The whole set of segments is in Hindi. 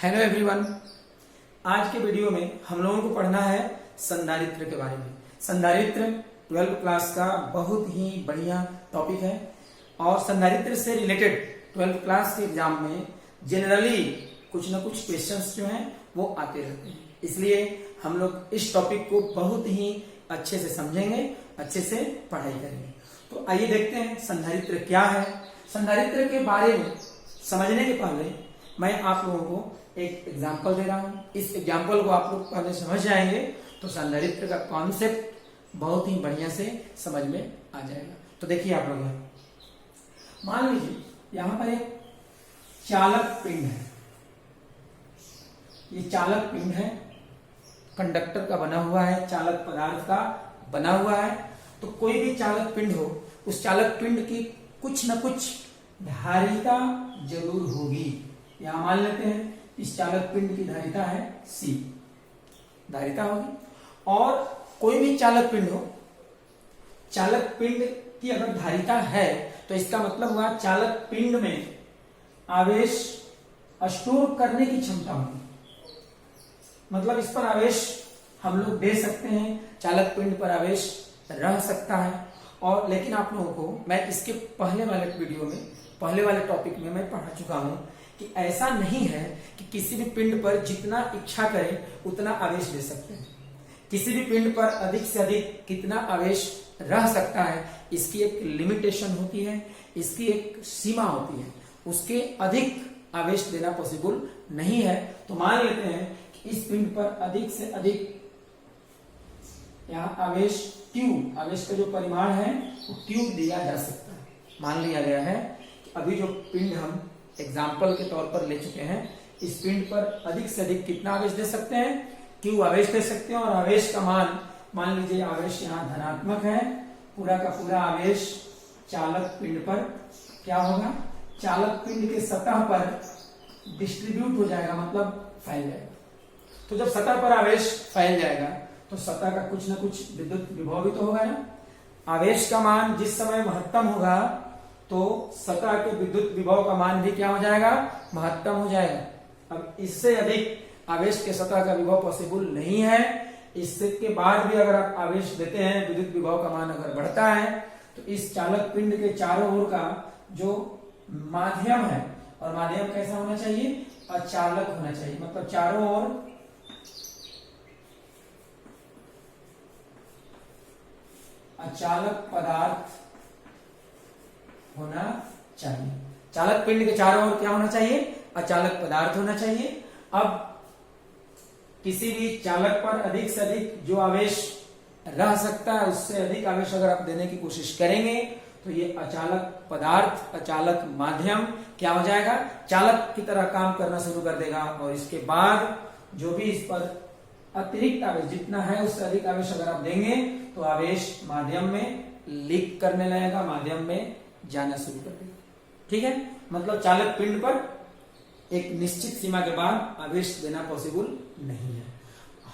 Hello everyone. आज के वीडियो में हम लोगों को पढ़ना है संधारित्र के बारे में। संधारित्र 12th क्लास का बहुत ही बढ़िया टॉपिक है और संधारित्र से रिलेटेड 12th क्लास के एग्जाम में जनरली कुछ न कुछ क्वेश्चंस जो हैं वो आते रहते हैं, इसलिए हम लोग इस टॉपिक को बहुत ही अच्छे से समझेंगे, अच्छे से पढ़ाई करेंगे। तो आइए देखते हैं संधारित्र क्या है। संधारित्र के बारे में समझने के पहले मैं आप लोगों को एक एग्जाम्पल दे रहा हूं। इस एग्जाम्पल को आप लोग पहले समझ जाएंगे तो संधारित्र का कॉन्सेप्ट बहुत ही बढ़िया से समझ में आ जाएगा। तो देखिए आप लोग, मान लीजिए यहां पर एक चालक पिंड है। ये चालक पिंड है, कंडक्टर का बना हुआ है, चालक पदार्थ का बना हुआ है। तो कोई भी चालक पिंड हो, उस चालक पिंड की कुछ न कुछ धारिता जरूर होगी। यहां मान लेते हैं इस चालक पिंड की धारिता है C, धारिता होगी। और कोई भी चालक पिंड हो, चालक पिंड की अगर धारिता है तो इसका मतलब हुआ चालक पिंड में आवेश स्टोर करने की क्षमता होगी। मतलब इस पर आवेश हम लोग दे सकते हैं, चालक पिंड पर आवेश रह सकता है। और लेकिन आप लोगों को मैं इसके पहले वाले वीडियो में, पहले वाले टॉपिक में मैं पढ़ा चुका हूं कि ऐसा नहीं है कि किसी भी पिंड पर जितना इच्छा करें उतना आवेश दे सकते हैं। किसी भी पिंड पर अधिक से अधिक कितना आवेश रह सकता है, इसकी एक लिमिटेशन होती है, इसकी एक सीमा होती है। उसके अधिक आवेश देना पॉसिबल नहीं है। तो मान लेते हैं कि इस पिंड पर अधिक से अधिक यहाँ आवेश Q, आवेश का जो परिमाण है वो Q दिया जा सकता है। मान लिया गया है कि अभी जो पिंड हम एग्जाम्पल के तौर पर ले चुके हैं, इस पिंड पर अधिक से अधिक कितना आवेश दे सकते हैं, Q आवेश दे सकते हैं। और आवेश का मान लीजिए आवेश यहाँ धनात्मक है, पूरा का पूरा आवेश चालक पिंड पर क्या होगा, चालक पिंड के सतह पर डिस्ट्रीब्यूट हो जाएगा, मतलब फैल जाएगा। तो जब सतह पर आवेश फैल जाएगा तो सतह का कुछ न कुछ विद्युत विभव भी तो होगा ना। आवेश का मान जिस समय महत्तम होगा तो सतह के विद्युत विभव का मान भी क्या हो जाएगा, महत्तम हो जाएगा। अब इससे अधिक आवेश के सतह का विभव पॉसिबल नहीं है। इससे के बाद भी अगर आप आवेश देते हैं, विद्युत विभव का मान अगर बढ़ता है तो इस चालक पिंड के चारों ओर का जो माध्यम है, और माध्यम कैसा होना चाहिए, अचालक होना चाहिए। मतलब चारों ओर अचालक पदार्थ होना चाहिए। चालक पिंड के चारों ओर क्या होना चाहिए, अचालक पदार्थ होना चाहिए। अब किसी भी चालक पर अधिक से अधिक जो आवेश रह सकता है, उससे अधिक आवेश अगर आप देने की कोशिश करेंगे तो ये अचालक पदार्थ, अचालक माध्यम क्या हो जाएगा, चालक की तरह काम करना शुरू कर देगा। और इसके बाद जो भी इस पर अतिरिक्त आवेश जितना है उससे अधिक आवेश अगर आप देंगे तो आवेश माध्यम में लीक करने लगेगा, माध्यम में जाना शुरू कर देगा। ठीक है, मतलब चालक पिंड पर एक निश्चित सीमा के बाद आवेश देना पॉसिबल नहीं है।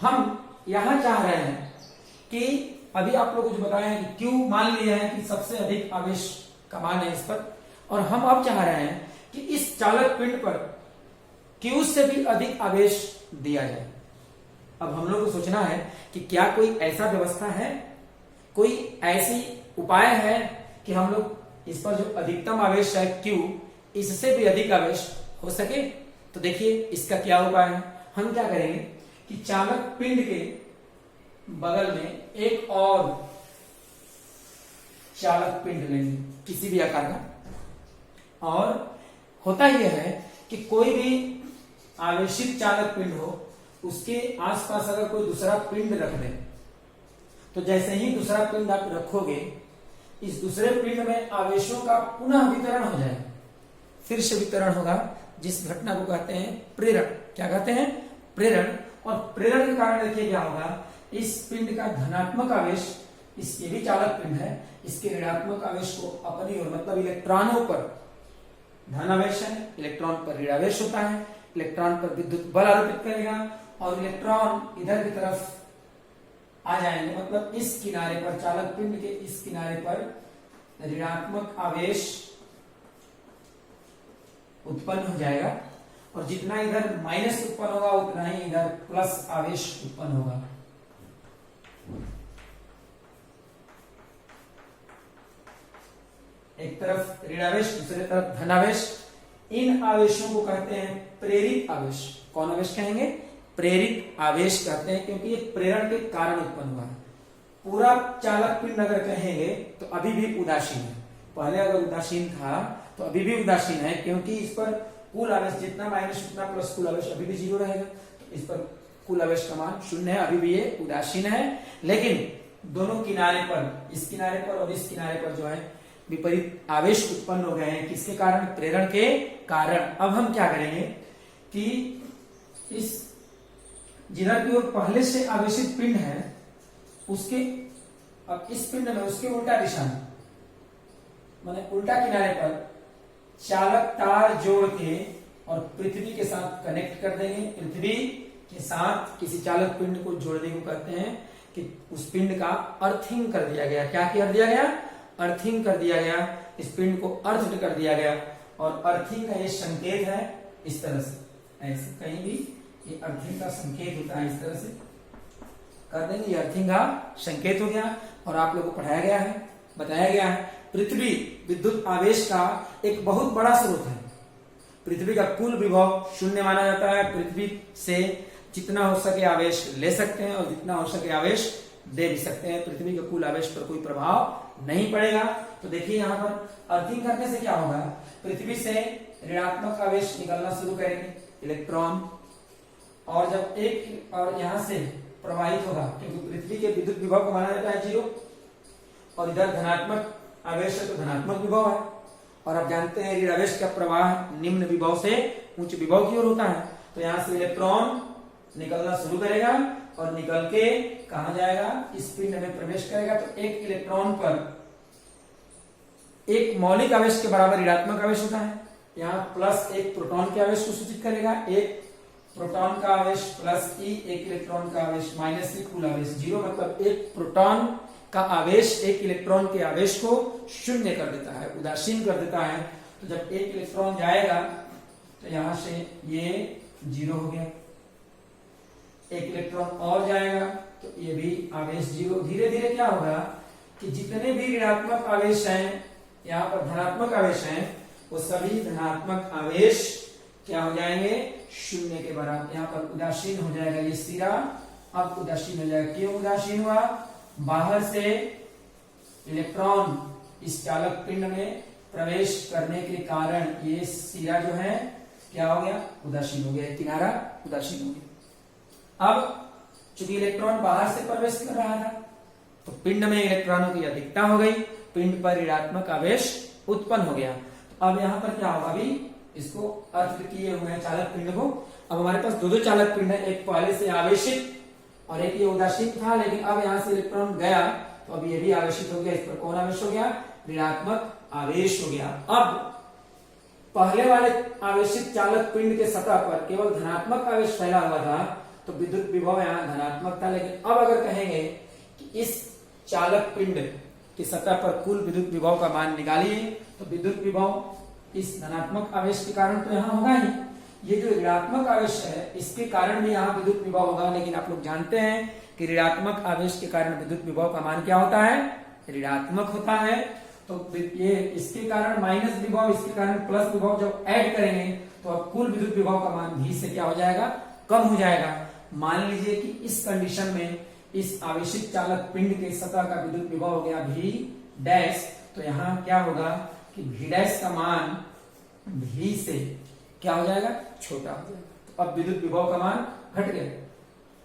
हम यहां चाह रहे हैं कि अभी आप लोगों को जो बताया है कि Q मान लिया है कि सबसे अधिक आवेश का मान है इस पर, और हम अब चाह रहे हैं कि इस चालक पिंड पर Q से भी अधिक आवेश दिया जाए। अब हम लोग को सोचना है कि क्या कोई ऐसा व्यवस्था है, कोई ऐसी उपाय है कि हम लोग इस पर जो अधिकतम आवेश है Q, इससे भी अधिक आवेश हो सके। तो देखिए इसका क्या उपाय है। हम क्या करेंगे कि चालक पिंड के बगल में एक और चालक पिंड लेंगे किसी भी आकार का, और होता यह है कि कोई भी आवेशित चालक पिंड हो, उसके आसपास अगर कोई दूसरा पिंड रख दे तो जैसे ही दूसरा पिंड आप रखोगे, इस दूसरे पिंड में आवेशों का पुनः वितरण हो जाएगा, फिर से वितरण होगा, जिस घटना को कहते हैं प्रेरण। क्या कहते हैं, प्रेरण। और प्रेरण के कारण देखिए क्या होगा, इस पिंड का धनात्मक आवेश, इसके भी चालक पिंड है, इसके ऋणात्मक आवेश को अपनी ओर, मतलब इलेक्ट्रॉनों पर धन आवेश है, इलेक्ट्रॉन पर ऋण आवेश होता है, इलेक्ट्रॉन पर विद्युत बल आरोपित करेगा और इलेक्ट्रॉन इधर की तरफ आ जाएंगे। मतलब इस किनारे पर, चालक पिंड के इस किनारे पर ऋणात्मक आवेश उत्पन्न हो जाएगा और जितना इधर माइनस उत्पन्न होगा उतना ही इधर प्लस आवेश उत्पन्न होगा। एक तरफ ऋण आवेश, दूसरी तरफ धन आवेश। इन आवेशों को कहते हैं प्रेरित आवेश। कौन आवेश कहेंगे? प्रेरित आवेश कहते हैं, क्योंकि ये प्रेरण के कारण उत्पन्न हुआ है। पूरा चालक पिंड अगर कहेंगे तो अभी भी उदासीन है। पहले अगर उदासीन था तो अभी भी उदासीन है, क्योंकि इस पर कुल आवेश जितना माइनस उतना प्लस कुल आवेश अभी भी जीरो रहेगा। तो इस पर कुल आवेश का मान शून्य है, अभी भी ये उदासीन है। लेकिन दोनों किनारे पर, इस किनारे पर और इस किनारे पर जो है विपरीत आवेश उत्पन्न हो गए हैं। किसके कारण? प्रेरण के कारण। अब हम क्या करेंगे कि इस जिधर की ओर पहले से आवेशित पिंड है उसके, अब इस पिंड में उसके उल्टा दिशा में, माने उल्टा किनारे पर चालक तार जोड़ के और पृथ्वी के साथ कनेक्ट कर देंगे। पृथ्वी के साथ किसी चालक पिंड को जोड़ने को कहते हैं कि उस पिंड का अर्थिंग कर दिया गया। क्या कर दिया गया? अर्थिंग कर दिया गया। इस पिंड को अर्थ कर दिया गया। और अर्थिंग का ये संकेत है इस तरह से, ऐसे कहीं भी ये अर्थिंग का संकेत होता है, इस तरह से कर देंगे। ये अर्थिंग का संकेत हो गया। और आप लोगों को पढ़ाया गया है, बताया गया है, पृथ्वी विद्युत आवेश का एक बहुत बड़ा स्रोत है। पृथ्वी का कुल विभव शून्य माना जाता है। पृथ्वी से जितना हो सके आवेश ले सकते हैं और जितना हो सके आवेश दे भी सकते हैं। पृथ्वी के कुल आवेश पर कोई प्रभाव नहीं पड़ेगा। तो देखिए यहाँ पर अर्थिंग करने से क्या होगा? पृथ्वी से ऋणात्मक आवेश निकलना शुरू करेंगे, इलेक्ट्रॉन, और जब एक और यहां से प्रवाहित होगा, क्योंकि पृथ्वी के विद्युत विभव को माना जाता है जीरो, और इधर धनात्मक आवेश है तो धनात्मक विभव है। और आप जानते हैं ऋण आवेश का प्रवाह निम्न विभव से उच्च विभव की ओर होता है। तो यहां से इलेक्ट्रॉन निकलना शुरू करेगा और निकल के कहा जाएगा? इस पिंड में प्रवेश करेगा। तो एक इलेक्ट्रॉन पर एक मौलिक आवेश के बराबर ऋणात्मक आवेश होता है। यहाँ प्लस एक प्रोटॉन के आवेश को सूचित करेगा। एक प्रोटॉन का आवेश प्लस ई, एक इलेक्ट्रॉन का आवेश माइनस ई, कुल आवेश जीरो। मतलब एक प्रोटॉन का आवेश एक इलेक्ट्रॉन के आवेश को शून्य कर देता है, उदासीन कर देता है। तो जब एक इलेक्ट्रॉन जाएगा तो यहां से ये जीरो हो गया। एक इलेक्ट्रॉन और जाएगा तो ये भी आवेश जीरो। धीरे धीरे क्या होगा कि जितने भी ऋणात्मक आवेश हैं, यहाँ पर धनात्मक आवेश हैं, वो सभी धनात्मक आवेश क्या हो जाएंगे? शून्य के बराबर। यहाँ पर उदासीन हो जाएगा ये सिरा, अब उदासीन हो जाएगा। क्यों उदासीन हुआ? बाहर से इलेक्ट्रॉन इस चालक पिंड में प्रवेश करने के कारण ये सिरा जो है क्या हो गया? उदासीन हो गया, किनारा उदासीन हो गया। अब चूंकि इलेक्ट्रॉन बाहर से प्रवेश कर रहा था तो पिंड में इलेक्ट्रॉनों की अधिकता हो गई, पिंड पर ऋणात्मक आवेश उत्पन्न हो गया। तो अब यहाँ पर क्या होगा? अभी इसको अर्थ किए हुए हैं चालक पिंड को। अब हमारे पास दो चालक पिंड है, एक पहले से आवेशित और एक ये उदासीन था, लेकिन अब यहां से इलेक्ट्रॉन गया तो अब ये भी आवेशित हो गया। इस पर कौन आवेश हो गया? ऋणात्मक आवेश हो गया। अब पहले वाले आवेशित चालक पिंड के सतह पर केवल धनात्मक आवेश फैला हुआ था, तो विद्युत विभव यहाँ धनात्मक था। लेकिन अब अगर कहेंगे कि इस चालक पिंड की सतह पर कुल विद्युत विभव का मान निकालिए, तो विद्युत विभव इस धनात्मक आवेश के कारण तो यहाँ होगा ही, ये जो ऋणात्मक आवेश है इसके कारण भी यहाँ विद्युत विभव होगा। लेकिन आप लोग जानते हैं कि ऋणात्मक आवेश के कारण विद्युत विभव का मान क्या होता है? ऋणात्मक होता है। तो ये इसके कारण माइनस विभव, इसके कारण प्लस विभव जब ऐड करेंगे तो अब कुल विद्युत विभव का मान भी से क्या हो जाएगा? कम हो जाएगा। मान लीजिए कि इस कंडीशन में इस आवेशित चालक पिंड के सतह का विद्युत विभव हो गया V डैश, तो यहाँ क्या होगा कि V डैश का मान V से क्या हो जाएगा? छोटा हो जाएगा। तो अब विद्युत विभव का मान घट गया।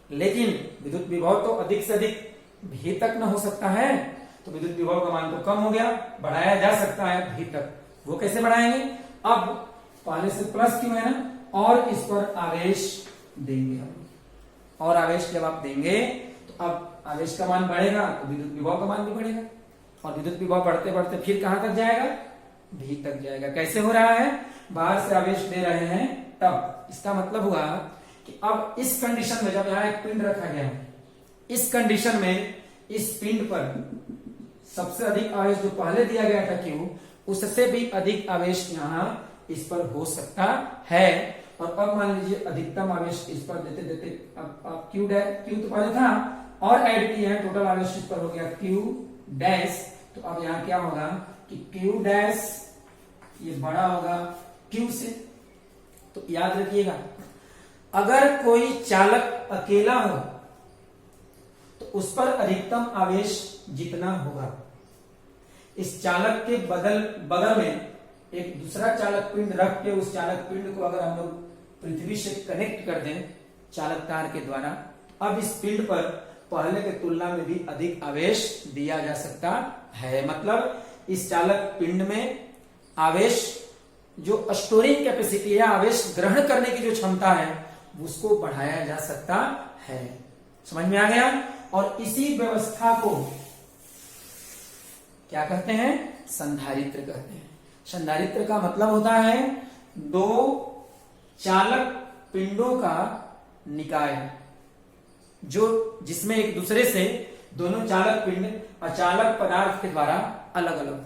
लेकिन विद्युत विभव तो अधिक से अधिक V तक न हो सकता है, तो विद्युत विभव का मान तो कम हो गया, बढ़ाया जा सकता है V तक। वो कैसे बढ़ाएंगे? अब पहले से प्लस क्यों है ना, और इस पर आवेश देंगे हम। और आवेश जब आप देंगे तो अब आवेश का मान बढ़ेगा तो विद्युत विभव का मान भी बढ़ेगा, और विद्युत विभव बढ़ते बढ़ते फिर कहां तक जाएगा? V तक जाएगा। कैसे हो रहा है? बाहर से आवेश दे रहे हैं तब। इसका मतलब हुआ कि अब इस कंडीशन में जब यहाँ एक पिंड रखा गया है, इस कंडीशन में इस पिंड पर सबसे अधिक आवेश जो पहले दिया गया था Q, उससे भी अधिक आवेश यहाँ इस पर हो सकता है। और अब मान लीजिए अधिकतम आवेश इस पर देते देते अब क्यू तो पहले था और ऐड किया है, टोटल आवेश इस पर हो गया क्यू डैश। तो अब यहाँ क्या होगा कि क्यू डैश ये बड़ा होगा क्यू से। तो याद रखिएगा, अगर कोई चालक अकेला हो तो उस पर अधिकतम आवेश जितना होगा, इस चालक के बगल में एक दूसरा चालक पिंड रख के उस चालक पिंड को अगर हम लोग पृथ्वी से कनेक्ट कर दें चालक तार के द्वारा, अब इस पिंड पर पहले के तुलना में भी अधिक आवेश दिया जा सकता है। मतलब इस चालक पिंड में आवेश जो स्टोरिंग कैपेसिटी है, आवेश ग्रहण करने की जो क्षमता है, उसको बढ़ाया जा सकता है। समझ में आ गया? और इसी व्यवस्था को क्या कहते हैं? संधारित्र कहते हैं। संधारित्र का मतलब होता है दो चालक पिंडों का निकाय, जो जिसमें एक दूसरे से दोनों चालक पिंड अचालक पदार्थ के द्वारा अलग अलग।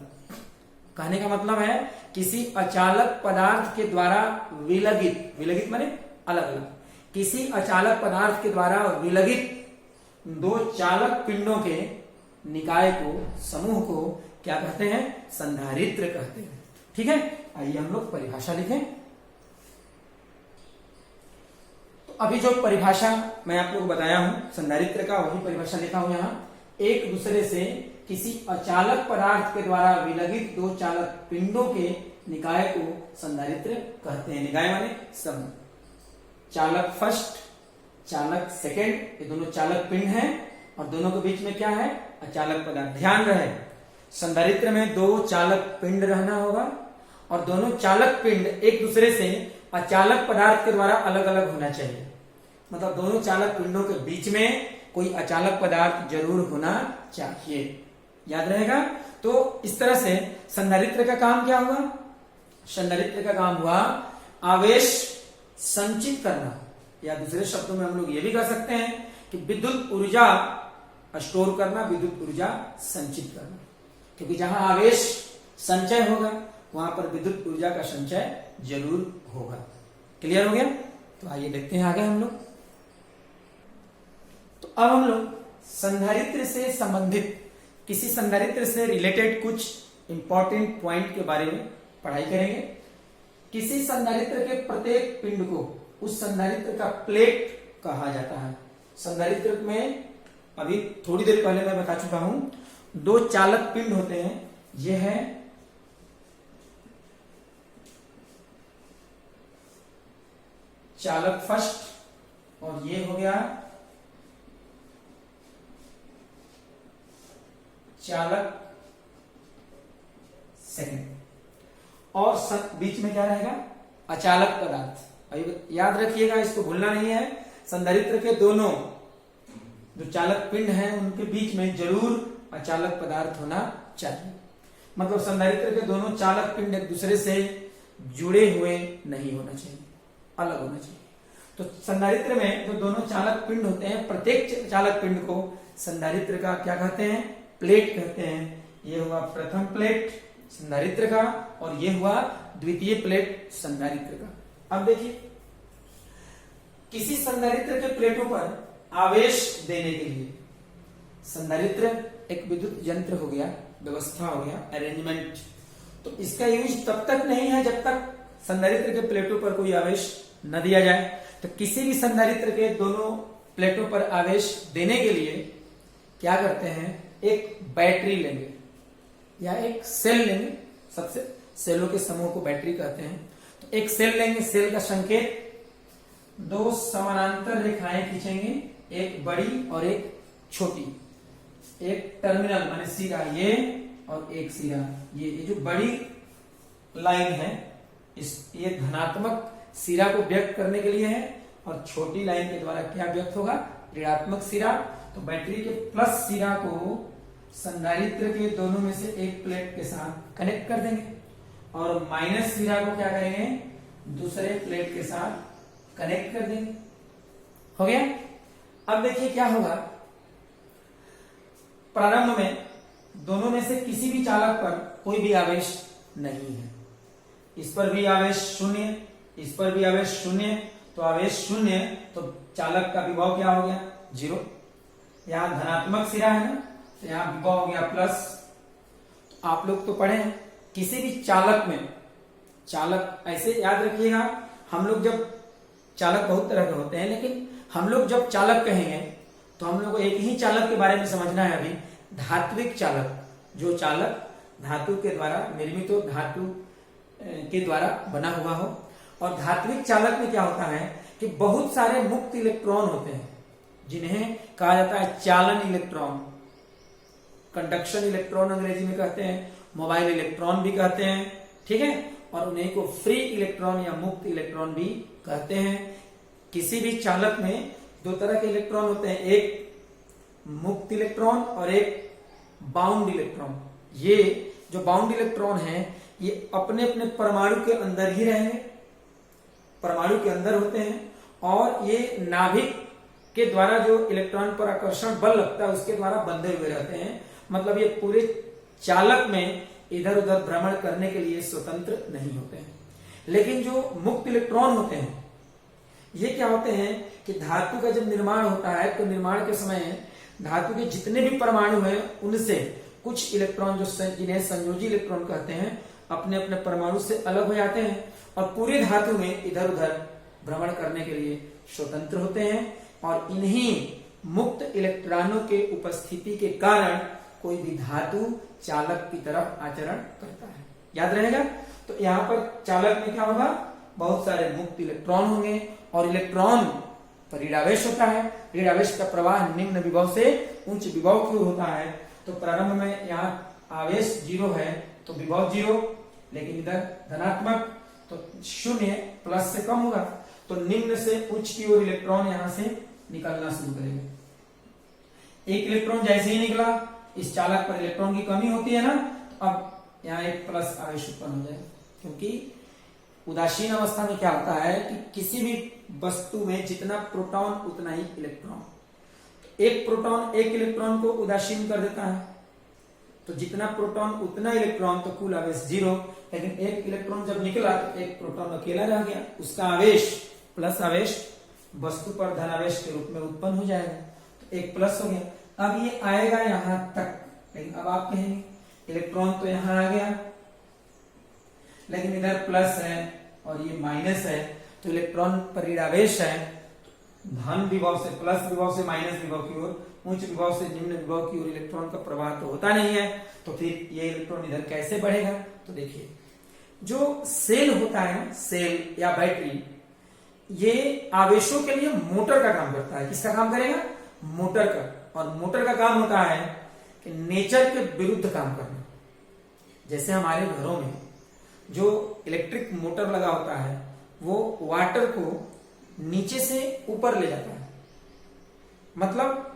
कहने का मतलब है किसी अचालक पदार्थ के द्वारा विलगित माने अलग अलग, किसी अचालक पदार्थ के द्वारा विलगित दो चालक पिंडों के निकाय को, समूह को क्या कहते हैं? संधारित्र कहते हैं। ठीक है, आइए हम लोग परिभाषा लिखें। तो अभी जो परिभाषा मैं आप लोग को बताया हूं संधारित्र का, वही परिभाषा लिखा हूं यहां। एक दूसरे से किसी अचालक पदार्थ के द्वारा विलगित दो चालक पिंडों के निकाय को संधारित्र कहते हैं। निकाय माने समूह। चालक फर्स्ट, चालक सेकेंड, ये दोनों चालक पिंड हैं और दोनों के बीच में क्या है? अचालक पदार्थ। ध्यान रहे, संधारित्र में दो चालक पिंड रहना होगा और दोनों चालक पिंड एक दूसरे से अचालक पदार्थ के द्वारा अलग अलग होना चाहिए। मतलब दोनों चालक पिंडों के बीच में कोई अचालक पदार्थ जरूर होना चाहिए। याद रहेगा? तो इस तरह से संधारित्र का काम क्या हुआ? संधारित्र का काम हुआ आवेश संचित करना, या दूसरे शब्दों में हम लोग ये भी कह सकते हैं कि विद्युत ऊर्जा स्टोर करना, विद्युत ऊर्जा संचित करना। क्योंकि जहां आवेश संचय होगा वहां पर विद्युत ऊर्जा का संचय जरूर होगा। क्लियर हो गया? तो आइए देखते हैं आगे हम लोग। तो अब हम लोग संधारित्र से संबंधित, किसी संधारित्र से रिलेटेड कुछ इंपॉर्टेंट पॉइंट के बारे में पढ़ाई करेंगे। किसी संधारित्र के प्रत्येक पिंड को उस संधारित्र का प्लेट कहा जाता है। संधारित्र में अभी थोड़ी देर पहले मैं बता चुका हूं, दो चालक पिंड होते हैं। यह है चालक फर्स्ट और ये हो गया चालक सेकंड, और बीच में क्या रहेगा? अचालक पदार्थ। अभी याद रखिएगा, इसको भूलना नहीं है। संधारित्र के दोनों जो चालक पिंड हैं उनके बीच में जरूर अचालक पदार्थ होना चाहिए। मतलब संधारित्र के दोनों चालक पिंड एक दूसरे से जुड़े हुए नहीं होना चाहिए, अलग होना चाहिए। तो संधारित्र में जो दोनों चालक पिंड होते हैं, प्रत्येक चालक पिंड को संधारित्र का क्या कहते हैं? प्लेट कहते हैं। ये हुआ प्रथम प्लेट संधारित्र का और ये हुआ द्वितीय प्लेट संधारित्र का। अब देखिए, किसी संधारित्र के प्लेटों पर आवेश देने के लिए, संधारित्र एक विद्युत यंत्र हो गया, व्यवस्था हो गया, अरेंजमेंट। तो इसका यूज तब तक नहीं है जब तक संधारित्र के प्लेटों पर कोई आवेश न दिया जाए। तो किसी भी संधारित्र के दोनों प्लेटों पर आवेश देने के लिए क्या करते हैं? एक बैटरी लेंगे या एक सेल लेंगे। सबसे सेलों के समूह को बैटरी कहते हैं। तो एक सेल लेंगे, सेल का संकेत दो समानांतर रेखाएं खींचेंगे, एक बड़ी और एक छोटी। एक टर्मिनल माने सिरा ये और एक सिरा ये जो बड़ी लाइन है, ये धनात्मक सिरा को व्यक्त करने के लिए है और छोटी लाइन के द्वारा क्या व्यक्त होगा? ऋणात्मक सिरा। तो बैटरी के प्लस सिरा को संधारित्र के दोनों में से एक प्लेट के साथ कनेक्ट कर देंगे और माइनस सिरा को क्या करेंगे? दूसरे प्लेट के साथ कनेक्ट कर देंगे। हो गया? अब देखिए क्या होगा। प्रारंभ में दोनों में से किसी भी चालक पर कोई भी आवेश नहीं है। इस पर भी आवेश शून्य, इस पर भी आवेश शून्य, तो आवेश शून्य, तो चालक का विभव क्या हो गया, 0। यहाँ धनात्मक सिरा है ना, तो यहाँ विभव हो गया प्लस। आप लोग तो पढ़े हैं किसी भी चालक में, चालक ऐसे याद रखिएगा, हम लोग जब चालक बहुत तरह के होते हैं, लेकिन हम लोग जब चालक कहेंगे तो हम लोग को एक ही चालक के बारे में समझना है अभी, धात्विक चालक। जो चालक धातु के द्वारा निर्मित हो, धातु के द्वारा बना हुआ हो। और धात्विक चालक में क्या होता है कि बहुत सारे मुक्त इलेक्ट्रॉन होते हैं, जिन्हें कहा जाता है चालन इलेक्ट्रॉन, कंडक्शन इलेक्ट्रॉन अंग्रेजी में कहते हैं, मोबाइल इलेक्ट्रॉन भी कहते हैं, ठीक है। और उन्हीं को फ्री इलेक्ट्रॉन या मुक्त इलेक्ट्रॉन भी कहते हैं। किसी भी चालक में दो तरह के इलेक्ट्रॉन होते हैं, एक मुक्त इलेक्ट्रॉन और एक बाउंड इलेक्ट्रॉन। ये जो बाउंड इलेक्ट्रॉन है ये अपने अपने परमाणु के अंदर ही रहेंगे, परमाणु के अंदर होते हैं, और ये नाभिक के द्वारा जो इलेक्ट्रॉन पर आकर्षण बल लगता है उसके द्वारा बंधे हुए रहते हैं। मतलब ये पूरे चालक में इधर उधर भ्रमण करने के लिए स्वतंत्र नहीं होते हैं। लेकिन जो मुक्त इलेक्ट्रॉन होते हैं ये क्या होते हैं कि धातु का जब निर्माण होता है तो निर्माण के समय धातु के जितने भी परमाणु हैं उनसे कुछ इलेक्ट्रॉन जो जिन्हें संयोजी इलेक्ट्रॉन कहते हैं अपने अपने परमाणु से अलग हो जाते हैं और पूरे धातु में इधर उधर भ्रमण करने के लिए स्वतंत्र होते हैं। और इन्हीं मुक्त इलेक्ट्रॉनों के उपस्थिति के कारण कोई भी धातु चालक की तरफ आचरण करता है। याद रहेगा। तो यहाँ पर चालक में क्या होगा, बहुत सारे मुक्त इलेक्ट्रॉन होंगे और इलेक्ट्रॉन पर ऋणावेश होता है। ऋणावेश का प्रवाह निम्न विभव से उच्च विभव की ओर होता है। तो प्रारंभ में यहाँ आवेश 0 है तो विभव 0, लेकिन इधर धनात्मक तो 0 प्लस से कम होगा, तो निम्न से उच्च की ओर इलेक्ट्रॉन यहां से निकलना शुरू करेंगे। एक इलेक्ट्रॉन जैसे ही निकला, इस चालक पर इलेक्ट्रॉन की कमी होती है ना, तो अब यहाँ एक प्लस आवेश उत्पन्न हो जाएगा। क्योंकि उदासीन अवस्था में क्या होता है कि किसी भी वस्तु में जितना प्रोटॉन उतना ही इलेक्ट्रॉन, एक प्रोटॉन एक इलेक्ट्रॉन को उदासीन कर देता है, तो जितना प्रोटॉन उतना इलेक्ट्रॉन, तो कुल आवेश 0। लेकिन एक इलेक्ट्रॉन जब निकला तो एक प्रोटॉन अकेला रह गया, उसका आवेश प्लस आवेश वस्तु पर धन आवेश के रूप में उत्पन्न हो जाएगा, तो एक प्लस हो गया। अब ये आएगा यहां तक, लेकिन अब आप कहेंगे इलेक्ट्रॉन तो यहां आ गया लेकिन इधर प्लस है और ये माइनस है, तो इलेक्ट्रॉन पर ऋणावेश है, धन विभव से प्लस विभव से माइनस विभव की ओर, उच्च विभव से निम्न विभव की ओर इलेक्ट्रॉन का प्रवाह तो होता नहीं है, तो फिर ये इलेक्ट्रॉन इधर कैसे बढ़ेगा। तो देखिए जो सेल होता है, सेल या बैटरी, ये आवेशों के लिए मोटर का काम करता है। किसका काम करेगा, मोटर का। और मोटर का काम होता है कि नेचर के विरुद्ध काम करना। जैसे हमारे घरों में जो इलेक्ट्रिक मोटर लगा होता है वो वाटर को नीचे से ऊपर ले जाता है, मतलब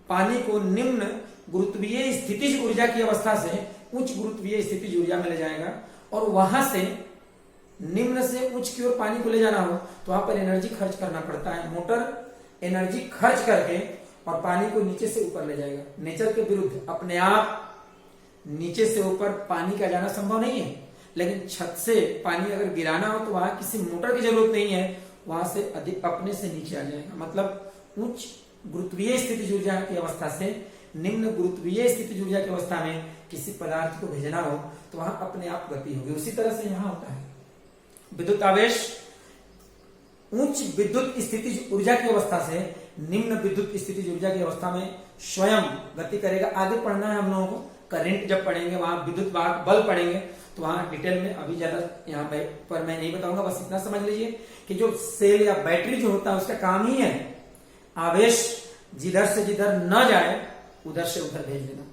पानी को निम्न गुरुत्वीय स्थितिज ऊर्जा की अवस्था से उच्च गुरुत्वीय स्थितिज ऊर्जा में ले जाएगा, और वहां से निम्न से उच्च की ओर पानी को ले जाना हो तो वहां पर एनर्जी खर्च करना पड़ता है। मोटर एनर्जी खर्च करके और पानी को नीचे से ऊपर ले जाएगा। नेचर के विरुद्ध अपने आप नीचे से ऊपर पानी का जाना संभव नहीं है, लेकिन छत से पानी अगर गिराना हो तो वहां किसी मोटर की जरूरत नहीं है, वहां से अधिक अपने से नीचे आ जाएगा। मतलब उच्च गुरुत्वीय स्थितिज ऊर्जा की अवस्था से निम्न गुरुत्वीय स्थितिज ऊर्जा की अवस्था में किसी पदार्थ को भेजना हो तो वहां अपने आप गति होगी। उसी तरह से यहां होता है विद्युत आवेश उच्च विद्युत स्थितिज ऊर्जा की अवस्था से निम्न विद्युत स्थितिज ऊर्जा की अवस्था में स्वयं गति करेगा। आगे पढ़ना है हम लोगों को, करंट जब पढ़ेंगे वहां विद्युत वाहक बल पढ़ेंगे तो वहां डिटेल में अभी ज्यादा यहाँ पर मैं नहीं बताऊंगा। बस इतना समझ लीजिए कि जो सेल या बैटरी जो होता है उसका काम ही है आवेश जिधर से जिधर न जाए उधर से उधर भेज देना।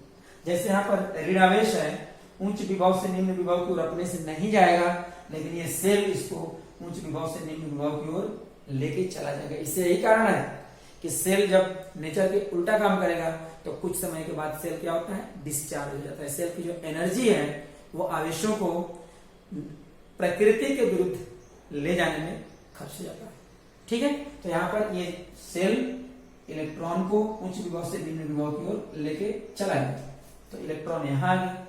जैसे यहाँ पर ऋण आवेश है, उच्च विभव से निम्न विभव की ओर अपने से नहीं जाएगा, लेकिन ये सेल इसको उच्च विभव से निम्न विभव की ओर लेके चला जाएगा। इससे यही कारण है कि सेल जब नेचर के उल्टा काम करेगा तो कुछ समय के बाद सेल क्या होता है, डिस्चार्ज हो जाता है। सेल की जो एनर्जी है वो आवेशों को प्रकृति के विरुद्ध ले जाने में खर्च हो जाता है। ठीक है, तो यहाँ पर ये सेल इलेक्ट्रॉन को उच्च विभव से निम्न विभव की ओर लेके चला गया, तो इलेक्ट्रॉन यहाँ आ गया।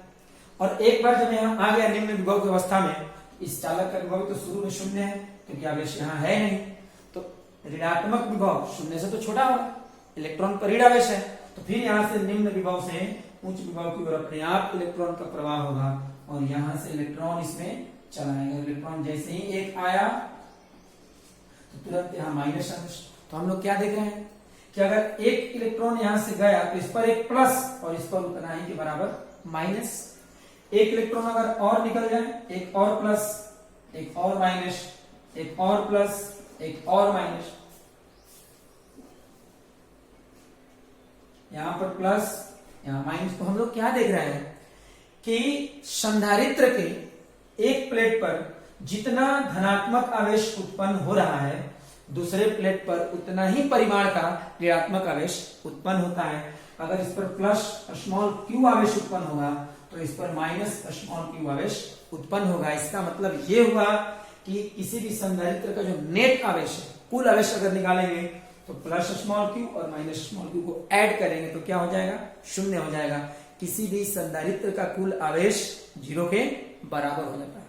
और एक बार जब यहाँ आ गया निम्न विभव की अवस्था में, इस चालक का विभव तो शुरू में शून्य है क्योंकि आवेश यहाँ है नहीं, तो ऋणात्मक विभव शून्य से तो छोटा होगा, इलेक्ट्रॉन पर ऋण आवेश है, तो फिर यहाँ से निम्न विभव से उच्च विभव की ओर अपने आप इलेक्ट्रॉन का प्रवाह होगा और यहाँ से इलेक्ट्रॉन इसमें चला आएगा। इलेक्ट्रॉन जैसे ही एक आया तो तुरंत यहाँ माइनस आवेश। तो हम लोग क्या देख रहे हैं कि अगर एक इलेक्ट्रॉन यहाँ से गया तो इस पर एक प्लस और इस पर उतना ही के बराबर माइनस। एक इलेक्ट्रॉन अगर और निकल जाए, एक और प्लस, एक और माइनस, एक और प्लस, एक और माइनस, यहां पर प्लस, यहां माइनस। तो हम लोग क्या देख रहे हैं कि संधारित्र के एक प्लेट पर जितना धनात्मक आवेश उत्पन्न हो रहा है, दूसरे प्लेट पर उतना ही परिमाण का ऋणात्मक आवेश उत्पन्न होता है। अगर इस पर प्लस स्मॉल क्यू आवेश उत्पन्न होगा तो इस पर माइनस स्मॉल क्यू आवेश उत्पन्न होगा। इसका मतलब ये हुआ कि किसी भी संधारित्र का जो नेट आवेश है, कुल आवेश अगर निकालेंगे तो प्लस स्मॉल क्यू और माइनस स्मॉल क्यू को ऐड करेंगे तो क्या हो जाएगा, शून्य हो जाएगा। किसी भी संधारित्र का कुल आवेश 0 के बराबर हो जाता है।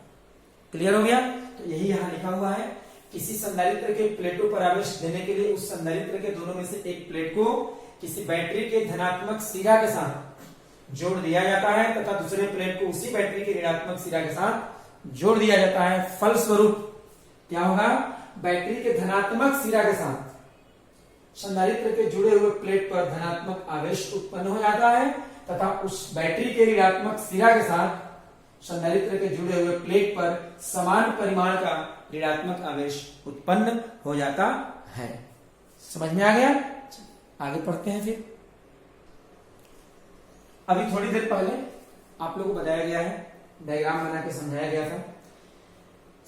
क्लियर हो गया? तो यही यहाँ लिखा हुआ है, किसी संधारित्र के प्लेटों पर आवेश देने के लिए उस संधारित्र के दोनों में से एक प्लेट को किसी बैटरी के धनात्मक सिरा के साथ जोड़ दिया जाता है तथा दूसरे प्लेट को उसी बैटरी के ऋणात्मक सिरा के साथ जोड़ दिया जाता है। फलस्वरूप क्या होगा, बैटरी के धनात्मक सिरा के साथ संधारित्र के जुड़े हुए प्लेट पर धनात्मक आवेश उत्पन्न हो जाता है तथा उस बैटरी के ऋणात्मक सिरा के साथ संधारित्र के जुड़े हुए प्लेट पर समान परिमाण का ऋणात्मक आवेश उत्पन्न हो जाता है। समझ में आ गया? आगे पढ़ते हैं। फिर अभी थोड़ी देर पहले आप लोगों को बताया गया है, डायग्राम बना के समझाया गया था,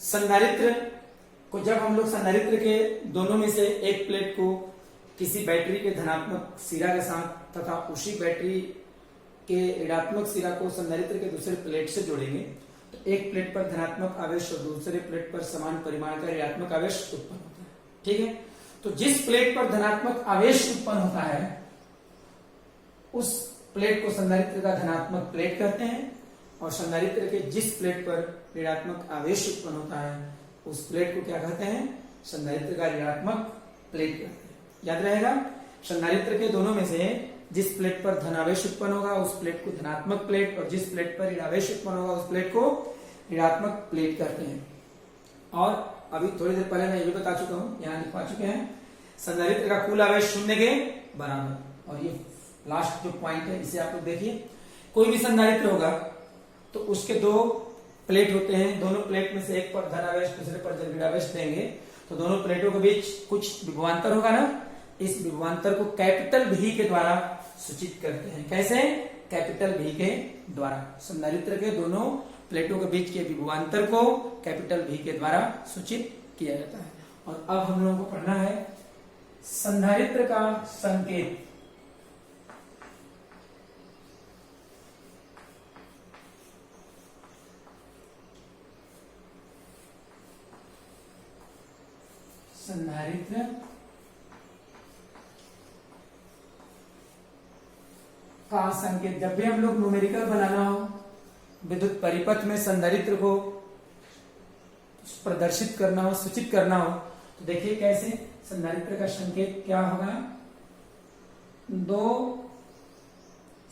संधारित्र को जब हम लोग संधारित्र के दोनों में से एक प्लेट को किसी बैटरी के धनात्मक सिरा के साथ तथा उसी बैटरी के ऋणात्मक सिरा को संधारित्र के दूसरे प्लेट से जोड़ेंगे तो एक प्लेट पर धनात्मक आवेश और दूसरे प्लेट पर समान परिमाण का ऋणात्मक आवेश उत्पन्न होता है। ठीक है, तो जिस प्लेट पर धनात्मक आवेश उत्पन्न होता है उस प्लेट को संधारित्र का धनात्मक प्लेट कहते हैं और संधारित्र के जिस प्लेट पर ऋणात्मक आवेश उत्पन्न होता है उस प्लेट को क्या कहते हैं, संधारित्र का ऋणात्मक प्लेट कहते हैं। याद रहेगा, संधारित्र के दोनों में से जिस प्लेट पर धनावेश उत्पन्न होगा उस प्लेट को धनात्मक प्लेट और जिस प्लेट पर ऋणावेश उत्पन्न होगा उस प्लेट को ऋणात्मक प्लेट कहते हैं। और अभी थोड़ी देर पहले मैं ये बता चुका हूं, यहाँ लिखवा चुके हैं, संधारित्र का कुल आवेश शून्य के बराबर। और ये लास्ट जो पॉइंट है इसे आप लोग देखिए, कोई भी संधारित्र होगा तो उसके दो प्लेट होते हैं, दोनों प्लेट में से एक पर धनावेश दूसरे पर जब ऋणावेश देंगे तो दोनों प्लेटों के बीच कुछ विभवांतर होगा ना, इस विभवांतर को कैपिटल भी के द्वारा सूचित करते हैं। कैसे? कैपिटल भी के द्वारा। संधारित्र के दोनों प्लेटों के बीच के विभवांतर को कैपिटल भी के द्वारा सूचित किया जाता है। और अब हम लोगों को पढ़ना है संधारित्र का संकेत। संधारित्र का संकेत, जब भी हम लोग न्यूमेरिकल बनाना हो, विद्युत परिपथ में संधारित्र को प्रदर्शित करना हो, सूचित करना हो, तो देखिए कैसे संधारित्र का संकेत क्या होगा, दो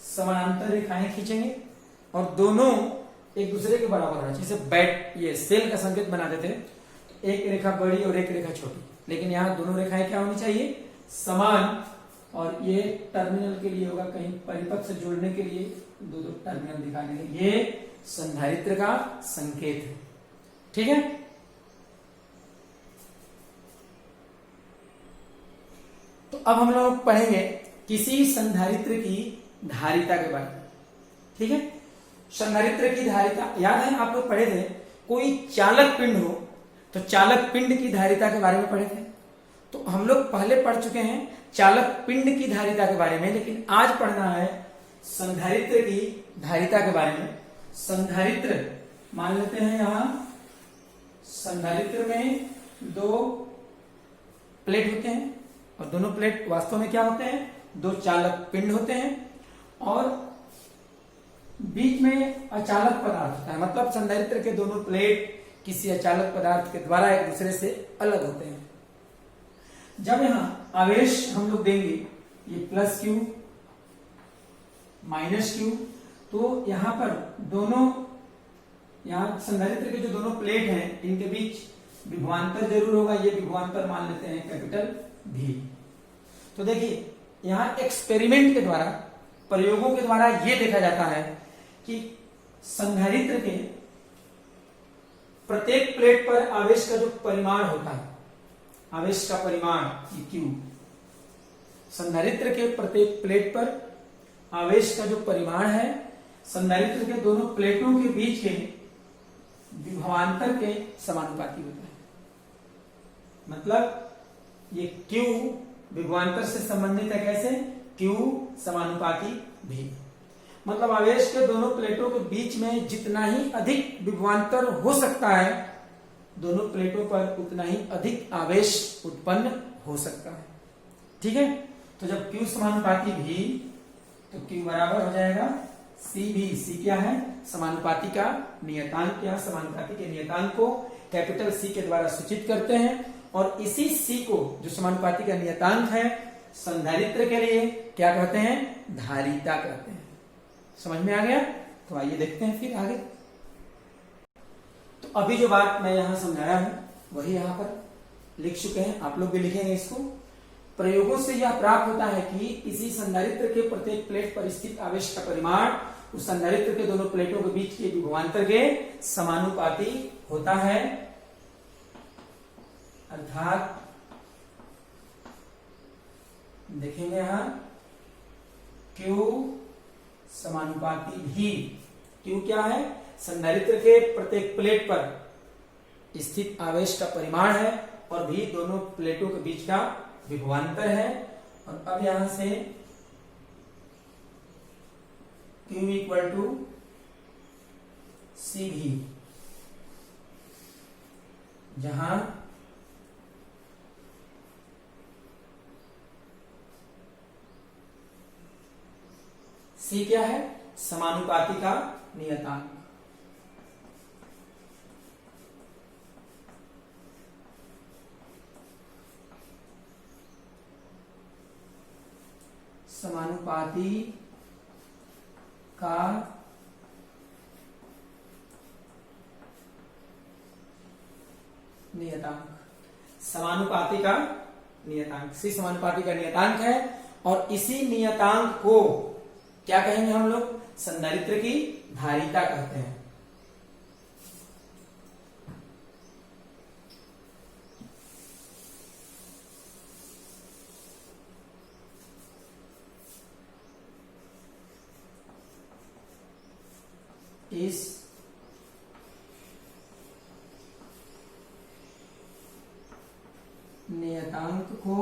समानांतर रेखाएं खींचेंगे और दोनों एक दूसरे के बराबर होना चाहिए। जैसे ये सेल का संकेत बना देते हैं, एक रेखा बड़ी और एक रेखा छोटी, लेकिन यहाँ दोनों रेखाएं क्या होनी चाहिए, समान। और ये टर्मिनल के लिए होगा, कहीं परिपथ से जोड़ने के लिए दो दो टर्मिनल दिखाने के लिए, ये संधारित्र का संकेत है। ठीक है, तो अब हम लोग पढ़ेंगे किसी संधारित्र की धारिता के बारे में। ठीक है, संधारित्र की धारिता याद है, आप लोग पढ़े थे, कोई चालक पिंड हो तो चालक पिंड की धारिता के बारे में पढ़े थे। तो हम लोग पहले पढ़ चुके हैं चालक पिंड की धारिता के बारे में, लेकिन आज पढ़ना है संधारित्र की धारिता के बारे में। संधारित्र मान लेते हैं, यहां संधारित्र में दो प्लेट होते हैं और दोनों प्लेट वास्तव में क्या होते हैं, दो चालक पिंड होते हैं और बीच में अचालक पदार्थ होता है। मतलब संधारित्र के दोनों प्लेट किसी अचालक पदार्थ के द्वारा एक दूसरे से अलग होते हैं। जब यहाँ आवेश हम लोग देंगे ये प्लस क्यू माइनस क्यू, तो यहाँ पर दोनों, यहाँ संधारित्र के जो दोनों प्लेट हैं इनके बीच विभवांतर जरूर होगा। ये विभवांतर मान लेते हैं कैपिटल भी। तो देखिए यहाँ एक्सपेरिमेंट के द्वारा, प्रयोगों के द्वारा ये देखा जाता है कि संधारित्र के प्रत्येक प्लेट पर आवेश का जो परिमाण होता है, आवेश का परिमाण Q, संधारित्र के प्रत्येक प्लेट पर आवेश का जो परिमाण है संधारित्र के दोनों प्लेटों के बीच के विभवांतर के समानुपाती होता है। मतलब ये Q विभवांतर से संबंधित है। कैसे? Q समानुपाती भी। मतलब आवेश के दोनों प्लेटों के बीच में जितना ही अधिक विभवांतर हो सकता है, दोनों प्लेटों पर उतना ही अधिक आवेश उत्पन्न हो सकता है। ठीक है, तो जब Q समानुपाती भी, तो Q बराबर हो जाएगा C भी। C क्या है? समानुपाती का नियतांक। या समानुपाती के नियतांक को कैपिटल C के द्वारा सूचित करते हैं, और इसी C को, जो समानुपाती का नियतांक है, संधारित्र के लिए क्या कहते हैं? धारिता कहते हैं। समझ में आ गया? तो आइए देखते हैं फिर आगे। तो अभी जो बात मैं यहां समझाया हूं वही यहां पर लिख चुके हैं, आप लोग भी लिखेंगे इसको। प्रयोगों से यह प्राप्त होता है कि इसी संधारित्र के प्रत्येक प्लेट पर स्थित आवेश का परिमाण उस संधारित्र के दोनों प्लेटों के बीच के विभवांतर के समानुपाती होता है। अर्थात देखेंगे यहां Q समानुपाती भी। Q क्या है? संधारित्र के प्रत्येक प्लेट पर स्थित आवेश का परिमाण है, और भी दोनों प्लेटों के बीच का विभवांतर है। और अब यहां से Q इक्वल टू C भी, जहां C क्या है? समानुपाती का नियतांक। समानुपाती का नियतांक। समानुपाती का नियतांक, C समानुपाती का नियतांक है। और इसी नियतांक को क्या कहेंगे हम लोग? संधारित्र की धारिता कहते हैं। इस नियतांक को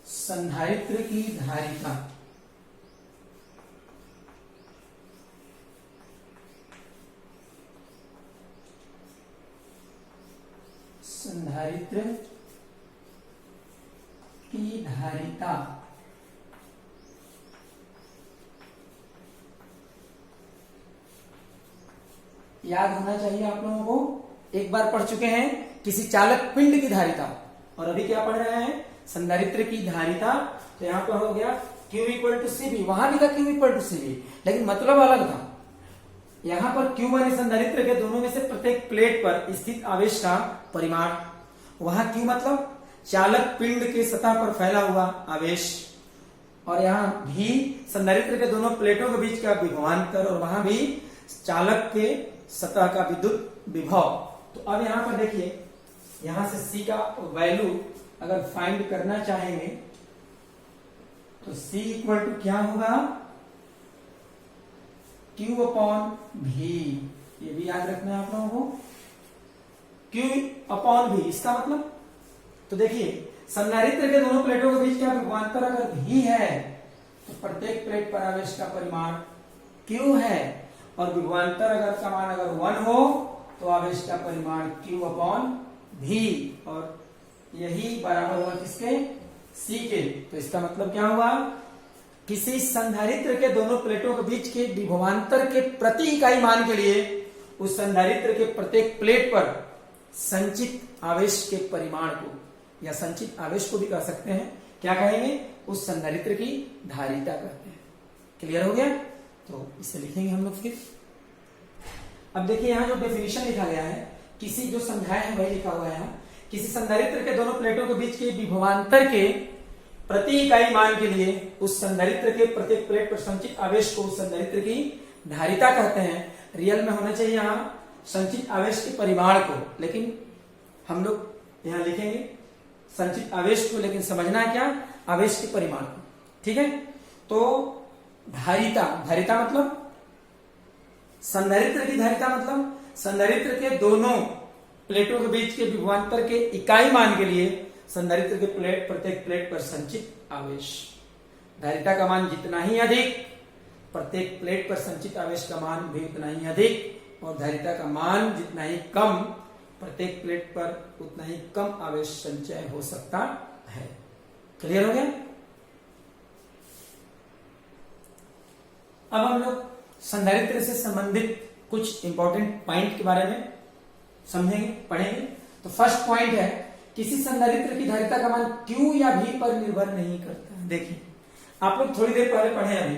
संधारित्र की धारिता, संधारित्र की धारिता याद होना चाहिए आप लोगों को। एक बार पढ़ चुके हैं किसी चालक पिंड की धारिता, और अभी क्या पढ़ रहे हैं? संधारित्र की धारिता। तो यहां पर हो गया Q इक्वल टू C भी, वहां भी था Q इक्वल टू C भी, लेकिन मतलब अलग था। यहां पर Q माने संधारित्र के दोनों में से प्रत्येक प्लेट पर स्थित आवेश का परिमाण, वहां Q मतलब चालक पिंड के सतह पर फैला हुआ आवेश, और यहां भी संधारित्र के दोनों प्लेटों के बीच का विभवांतर, और वहां भी चालक के सतह का विद्युत विभव। तो अब यहां पर देखिए, यहां से C का वैल्यू अगर फाइंड करना चाहेंगे तो C इक्वल टू क्या होगा? Q upon V। ये भी याद रखना है आप लोगों को, Q अपॉन V। इसका मतलब, तो देखिए संधारित्र के दोनों प्लेटों के बीच का विभवांतर अगर V है, तो प्रत्येक प्लेट पर आवेश का परिमाण Q है, और विभवांतर अगर का मान अगर 1 हो तो आवेश का परिमाण Q अपॉन V, और यही बराबर हुआ किसके? C के। तो इसका मतलब क्या हुआ? किसी संधारित्र के दोनों प्लेटों के बीच के विभवांतर के प्रति इकाई मान के लिए उस संधारित्र के प्रत्येक प्लेट पर संचित आवेश के परिमाण को, या संचित आवेश को भी कह सकते हैं, क्या कहेंगे, उस संधारित्र की धारिता कहते हैं। क्लियर हो गया? तो इसे लिखेंगे हम लोग फिर। अब देखिए यहां जो डेफिनेशन लिखा गया है, किसी जो समझाया है वही लिखा हुआ है यहाँ, किसी संधारित्र के दोनों प्लेटों के बीच के विभवांतर के प्रति इकाई मान के लिए उस संधारित्र के प्रत्येक प्लेट पर संचित आवेश को उस संधारित्र की धारिता कहते हैं। रियल में होना चाहिए यहाँ संचित आवेश के परिमाण को, लेकिन हम लोग यहाँ लिखेंगे संचित आवेश को, लेकिन समझना है क्या, आवेश के परिमाण को। ठीक है, तो धारिता, धारिता मतलब संधारित्र की धारिता मतलब संधारित्र के दोनों प्लेटों के बीच के विभवांतर के इकाई मान के लिए संधारित्र के प्लेट प्रत्येक प्लेट पर संचित आवेश। धारिता का मान जितना ही अधिक, प्रत्येक प्लेट पर संचित आवेश का मान भी उतना ही अधिक, और धारिता का मान जितना ही कम, प्रत्येक प्लेट पर उतना ही कम आवेश संचय हो सकता है। क्लियर हो गया? अब हम लोग संधारित्र से संबंधित कुछ इंपॉर्टेंट पॉइंट के बारे में समझेंगे, पढ़ेंगे। तो फर्स्ट पॉइंट है, किसी संधारित्र की धारिता का मान Q या V पर निर्भर नहीं करता। देखिए आप लोग थोड़ी देर पहले पढ़े अभी,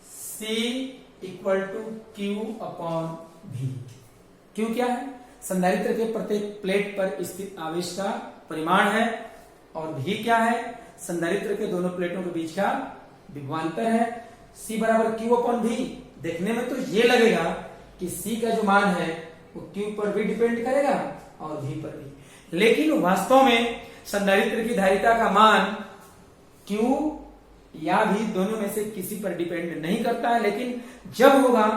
C = Q/V। Q क्या है? संधारित्र के प्रत्येक प्लेट पर स्थित आवेश का परिमाण है, और V क्या है? संधारित्र के दोनों प्लेटों के बीच का विभवांतर है। C = Q/V। देखने में तो ये लगेगा कि C का जो मान है वो Q पर भी डिपेंड करेगा और V पर भी, लेकिन वास्तव में संधारित्र की धारिता का मान Q या V दोनों में से किसी पर डिपेंड नहीं करता है, लेकिन जब होगा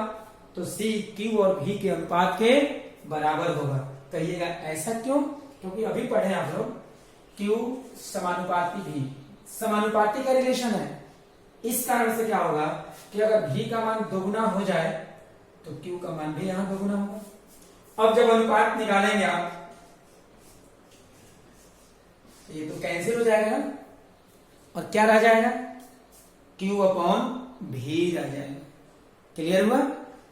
तो C Q और V के अनुपात के बराबर होगा। कहिएगा ऐसा क्यों? क्योंकि अभी पढ़े आप लोग Q समानुपाती V, समानुपाती का रिलेशन है। इस कारण से क्या होगा कि अगर V का मान दोगुना हो जाए तो Q का मान भी यहां दोगुना होगा। अब जब अनुपात निकालेंगे आप, ये तो कैंसिल हो जाएगा ना, और क्या रह जाएगा? Q/V रह जाएगा। क्लियर हुआ?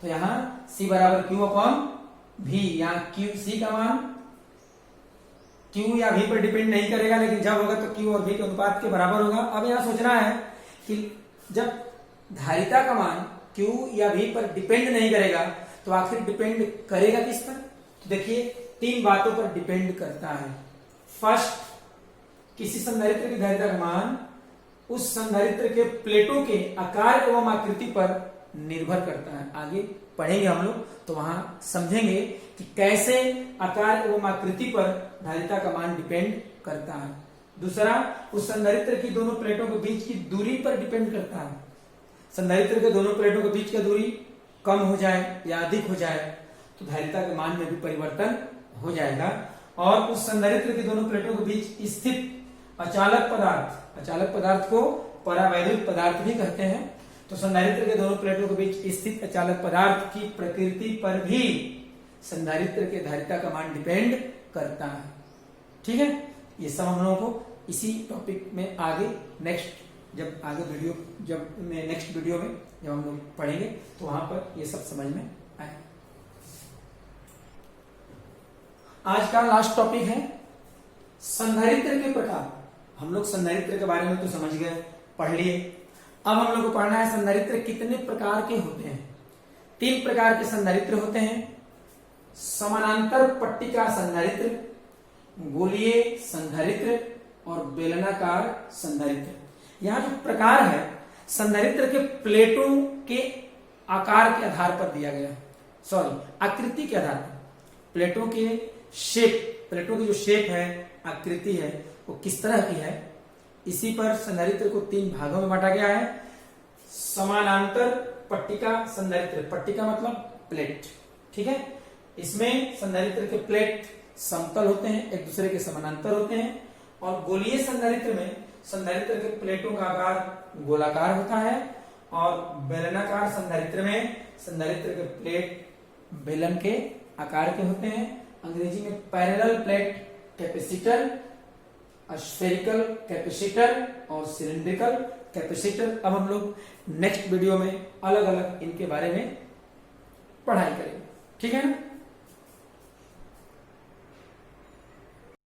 तो यहां C = Q/V, यहां C का मान Q या V पर डिपेंड नहीं करेगा, लेकिन जब होगा तो Q और V के अनुपात के बराबर होगा। अब यहां सोचना है कि जब धारिता का मान Q या V पर डिपेंड नहीं करेगा तो आखिर डिपेंड करेगा किस पर? तो देखिए तीन बातों पर डिपेंड करता है। फर्स्ट, किसी संधारित्र की धारिता का मान उस संधारित्र के प्लेटों के आकार एवं आकृति पर निर्भर करता है। आगे पढ़ेंगे हम लोग तो वहां समझेंगे कि कैसे आकार एवं आकृति पर धारिता का मान डिपेंड करता है। दूसरा, उस संधारित्र की दोनों प्लेटों के बीच की दूरी पर डिपेंड करता है। संधारित्र के दोनों प्लेटों के बीच की दूरी कम हो जाए या अधिक हो जाए तो धारिता के मान में भी परिवर्तन हो जाएगा। और उस संधारित्र की दोनों प्लेटों के बीच स्थित अचालक पदार्थ, अचालक पदार्थ को परावैद्युत पदार्थ भी कहते हैं, तो संधारित्र के दोनों प्लेटों के बीच स्थित अचालक पदार्थ की प्रकृति पर भी संधारित्र के धारिता का मान डिपेंड करता है। ठीक है, ये सब हम लोगों को इसी टॉपिक में आगे नेक्स्ट नेक्स्ट वीडियो में जब हम लोग पढ़ेंगे तो वहां पर ये सब समझ में आएगा। आज का लास्ट टॉपिक है संधारित्र के प्रकार। हम लोग संधारित्र के बारे में तो समझ गए, पढ़ लिए। अब हम लोग को पढ़ना है संधारित्र कितने प्रकार के होते हैं। 3 प्रकार के संधारित्र होते हैं, समानांतर पट्टिका संधारित्र, गोलीय संधारित्र और बेलनाकार संधारित्र। यहां जो प्रकार है संधारित्र के प्लेटों के आकार के आधार पर दिया गया, आकृति के आधार पर। प्लेटों के शेप, प्लेटों की जो शेप है, आकृति है, वो किस तरह की है, इसी पर संधारित्र को 3 भागों में बांटा गया है। समानांतर पट्टिका संधारित्र, पट्टिका मतलब प्लेट, ठीक है। इसमें संधारित्र के प्लेट समतल होते हैं, एक दूसरे के समानांतर होते हैं। और गोलीय संधारित्र में संधारित्र के प्लेटों का आकार गोलाकार होता है, और बेलनाकार संधारित्र में संधारित्र के प्लेट बेलन के आकार के होते हैं। अंग्रेजी में parallel plate capacitor, spherical capacitor और सिलिंड्रिकल कैपेसिटर। अब हम लोग नेक्स्ट वीडियो में अलग अलग इनके बारे में पढ़ाई करेंगे। ठीक है ना।